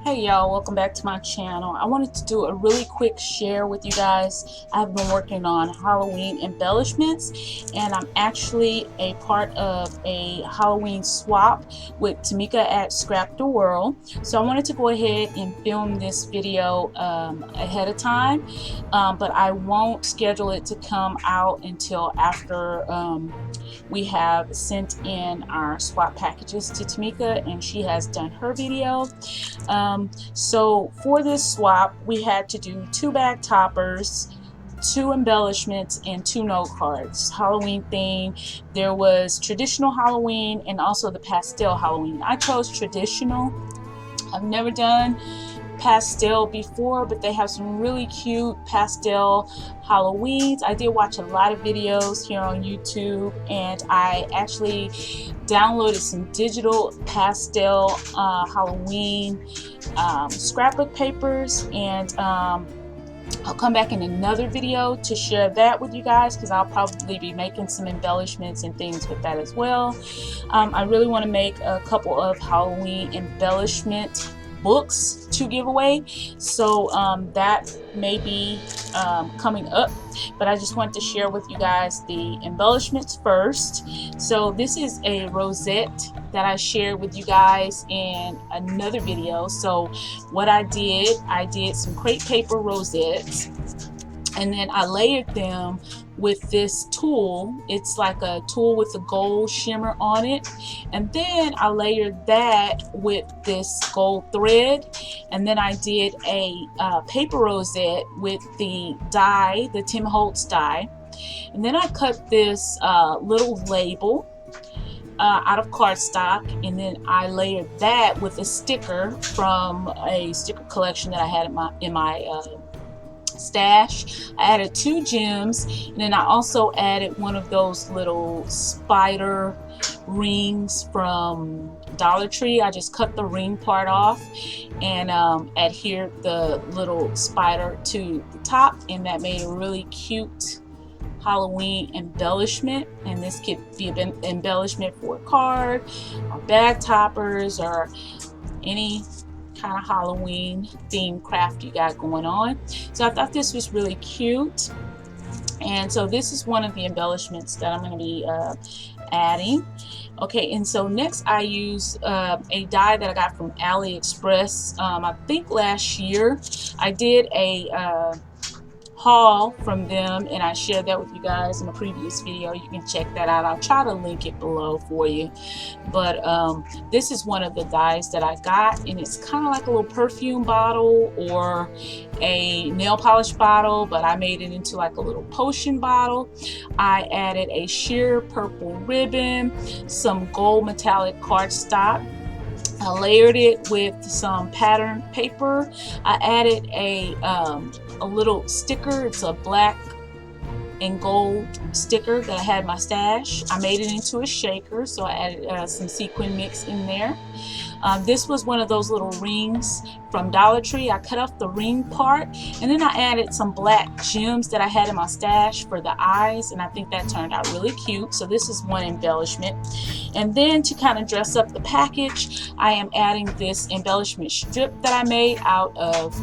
Hey y'all, welcome back to my channel. I wanted to do a really quick share with you guys. I've been working on Halloween embellishments, and I'm actually a part of a Halloween swap with Tamika at Scrap the World. So I wanted to go ahead and film this video ahead of time, but I won't schedule it to come out until after we have sent in our swap packages to Tamika and she has done her video. So for this swap, we had to do 2 bag toppers, 2 embellishments, and 2 note cards. Halloween theme. There was traditional Halloween and also the pastel Halloween. I chose traditional. I've never done pastel before, but they have some really cute pastel Halloweens. I did watch a lot of videos here on YouTube, and I actually downloaded some digital pastel Halloween scrapbook papers, and I'll come back in another video to share that with you guys because I'll probably be making some embellishments and things with that as well. I really want to make a couple of Halloween embellishment books to give away, so that may be coming up, but I just want to share with you guys the embellishments first. So this is a rosette that I shared with you guys in another video. So what I did some crepe paper rosettes, and then I layered them with this tool. It's like a tool with a gold shimmer on it, and then I layered that with this gold thread, and then I did a paper rosette with the die, the Tim Holtz die, and then I cut this little label out of cardstock, and then I layered that with a sticker from a sticker collection that I had in my stash. I added 2 gems, and then I also added one of those little spider rings from Dollar Tree. I just cut the ring part off and adhered the little spider to the top, and that made a really cute Halloween embellishment. And this could be an embellishment for a card or bag toppers or any kind of Halloween themed craft you got going on. So I thought this was really cute, and so this is one of the embellishments that I'm going to be adding. Okay, and so next I use a die that I got from AliExpress. I think last year I did a haul from them, and I shared that with you guys in a previous video. You can check that out. I'll try to link it below for you, but this is one of the dies that I got, and it's kind of like a little perfume bottle or a nail polish bottle, but I made it into like a little potion bottle. I added a sheer purple ribbon, some gold metallic cardstock. I layered it with some pattern paper. I added a little sticker. It's a black and gold sticker that I had in my stash. I made it into a shaker, so I added some sequin mix in there. This was one of those little rings from Dollar Tree. I cut off the ring part, and then I added some black gems that I had in my stash for the eyes, and I think that turned out really cute. So this is one embellishment. And then to kind of dress up the package, I am adding this embellishment strip that I made out of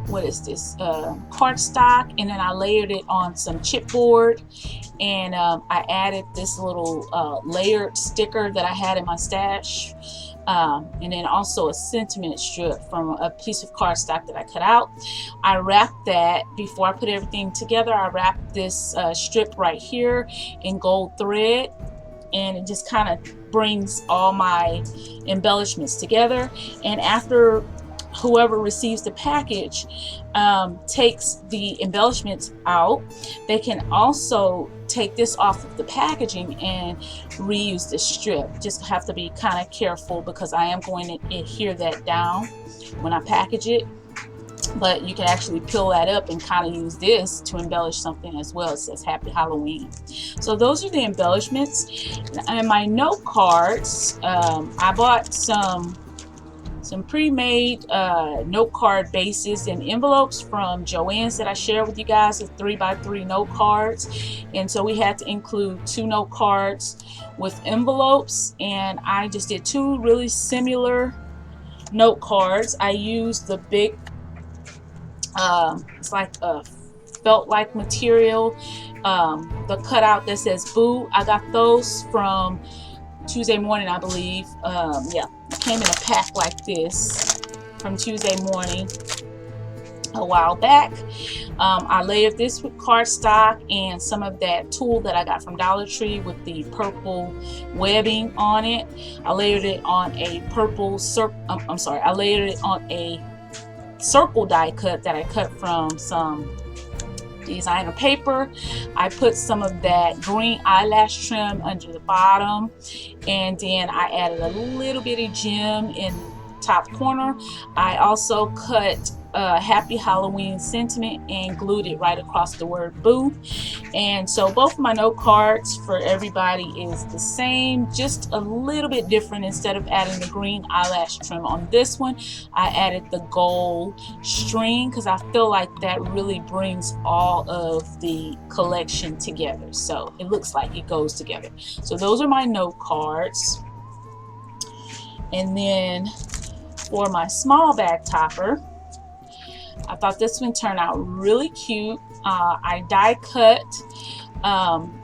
what is this, cardstock, and then I layered it on some chipboard, and I added this little layered sticker that I had in my stash, and then also a sentiment strip from a piece of cardstock that I cut out. I wrapped that before I put everything together. I wrapped this strip right here in gold thread, and it just kind of brings all my embellishments together. And after whoever receives the package takes the embellishments out, they can also take this off of the packaging and reuse the strip. Just have to be kind of careful because I am going to adhere that down when I package it, but you can actually peel that up and kind of use this to embellish something as well. It says Happy Halloween. So those are the embellishments. And my note cards, I bought some some pre-made note card bases and envelopes from Joann's that I shared with you guys, with 3x3 note cards. And so we had to include 2 note cards with envelopes, and I just did 2 really similar note cards. I used the big it's like a felt like material, the cutout that says boo. I got those from Tuesday Morning, I believe. Yeah, it came in a pack like this from Tuesday Morning a while back. I layered this with cardstock and some of that tulle that I got from Dollar Tree with the purple webbing on it. I layered it on a purple I layered it on a circle die cut that I cut from some designer paper. I put some of that green eyelash trim under the bottom, and then I added a little bitty gem in the top corner. I also cut Happy Halloween sentiment and glued it right across the word boo. And so both of my note cards for everybody is the same, just a little bit different. Instead of adding the green eyelash trim on this one, I added the gold string because I feel like that really brings all of the collection together. So it looks like it goes together. So those are my note cards. And then for my small bag topper, I thought this one turned out really cute. I die cut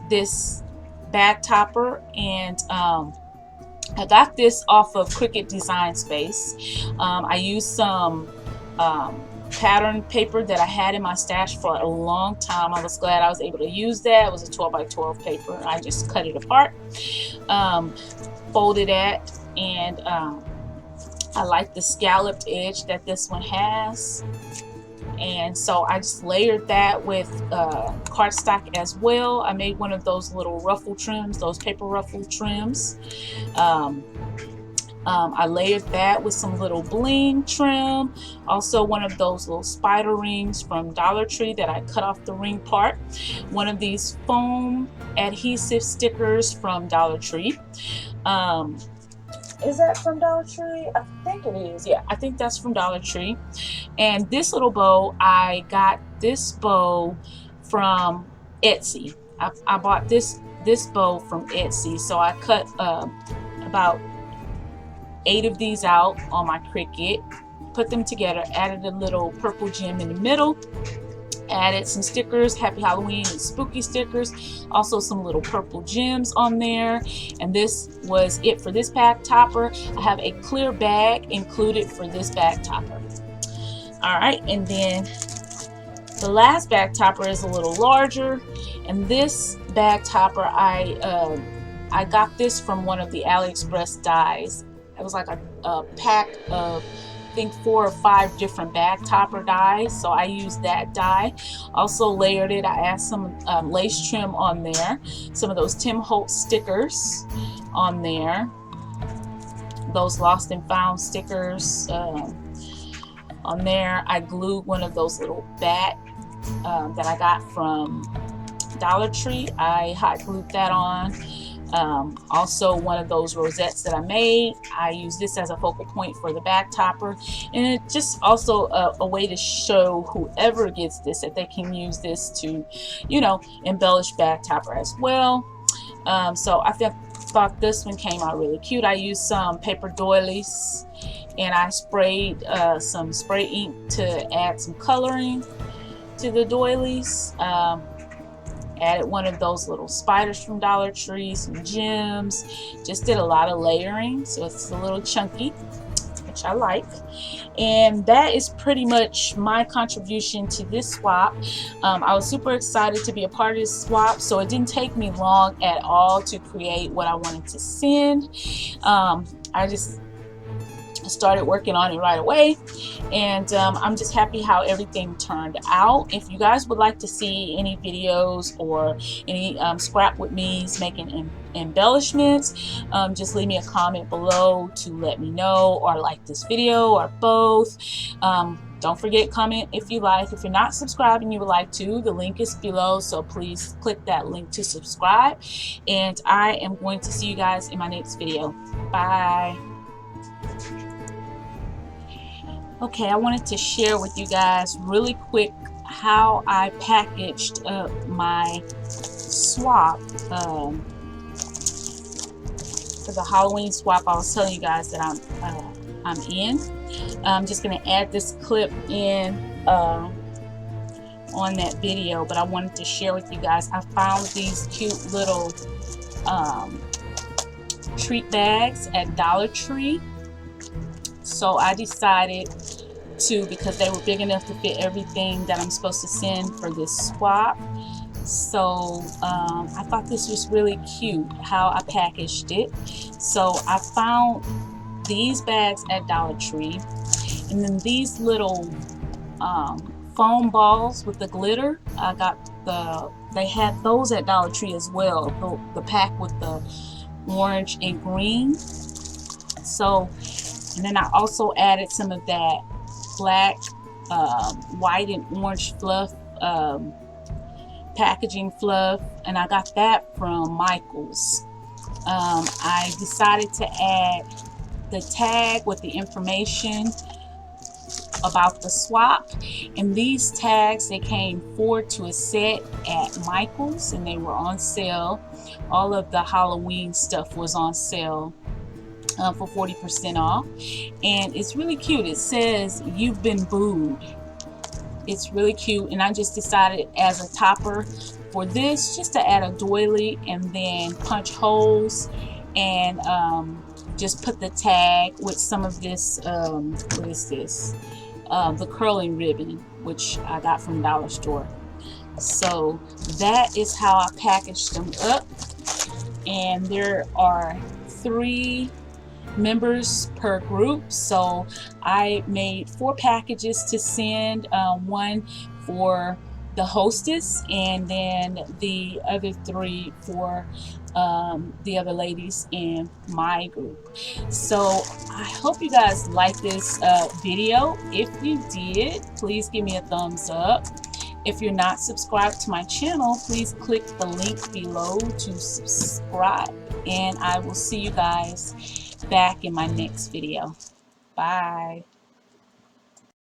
this bag topper, and I got this off of Cricut Design Space. I used some pattern paper that I had in my stash for a long time. I was glad I was able to use that. It was a 12x12 paper. I just cut it apart, folded it, and I like the scalloped edge that this one has. And so I just layered that with cardstock as well. I made one of those little ruffle trims, those paper ruffle trims. I layered that with some little bling trim. Also one of those little spider rings from Dollar Tree that I cut off the ring part. One of these foam adhesive stickers from Dollar Tree. Is that from Dollar Tree? I think it is. Yeah, I think that's from Dollar Tree. And this little bow, I got this bow from Etsy. I bought this bow from Etsy. So I cut about 8 of these out on my Cricut, put them together, added a little purple gem in the middle, added some stickers, Happy Halloween and spooky stickers, also some little purple gems on there. And this was it for this bag topper. I have a clear bag included for this bag topper. Alright, and then the last bag topper is a little larger, and this bag topper I got this from one of the AliExpress dies. It was like a pack of, I think, 4 or 5 different bag topper dies, so I used that die. Also layered it. I added some lace trim on there, some of those Tim Holtz stickers on there, those lost and found stickers on there. I glued one of those little bat that I got from Dollar Tree. I hot glued that on. Also one of those rosettes that I made, I use this as a focal point for the bag topper, and it's just also a way to show whoever gets this that they can use this to, you know, embellish bag topper as well. So I thought this one came out really cute. I used some paper doilies, and I sprayed some spray ink to add some coloring to the doilies. Added one of those little spiders from Dollar Tree, some gems. Just did a lot of layering, so it's a little chunky, which I like. And that is pretty much my contribution to this swap. I was super excited to be a part of this swap, so it didn't take me long at all to create what I wanted to send. I just started working on it right away, and I'm just happy how everything turned out. If you guys would like to see any videos or any scrap with me making embellishments, just leave me a comment below to let me know, or like this video, or both. Don't forget, comment if you like. If you're not subscribed and you would like to, the link is below, so please click that link to subscribe. And I am going to see you guys in my next video. Bye. Okay, I wanted to share with you guys really quick how I packaged up my swap for the Halloween swap I was telling you guys that I'm in. I'm just going to add this clip in on that video, but I wanted to share with you guys. I found these cute little treat bags at Dollar Tree, so I decided to, because they were big enough to fit everything that I'm supposed to send for this swap. So I thought this was really cute how I packaged it. So I found these bags at Dollar Tree, and then these little foam balls with the glitter. I got they had those at Dollar Tree as well, the pack with the orange and green. So, and then I also added some of that black, white and orange fluff, packaging fluff, and I got that from Michael's. I decided to add the tag with the information about the swap, and these tags, they came 4 to a set at Michael's, and they were on sale. All of the Halloween stuff was on sale for 40% off, and it's really cute. It says "You've been booed." It's really cute, and I just decided as a topper for this just to add a doily and then punch holes and just put the tag with some of this what is this, the curling ribbon, which I got from Dollar Store. So that is how I packaged them up, and there are 3 members per group, so I made 4 packages to send, one for the hostess and then the other 3 for the other ladies in my group. So I hope you guys like this video. If you did, please give me a thumbs up. If you're not subscribed to my channel, please click the link below to subscribe, and I will see you guys back in my next video. Bye.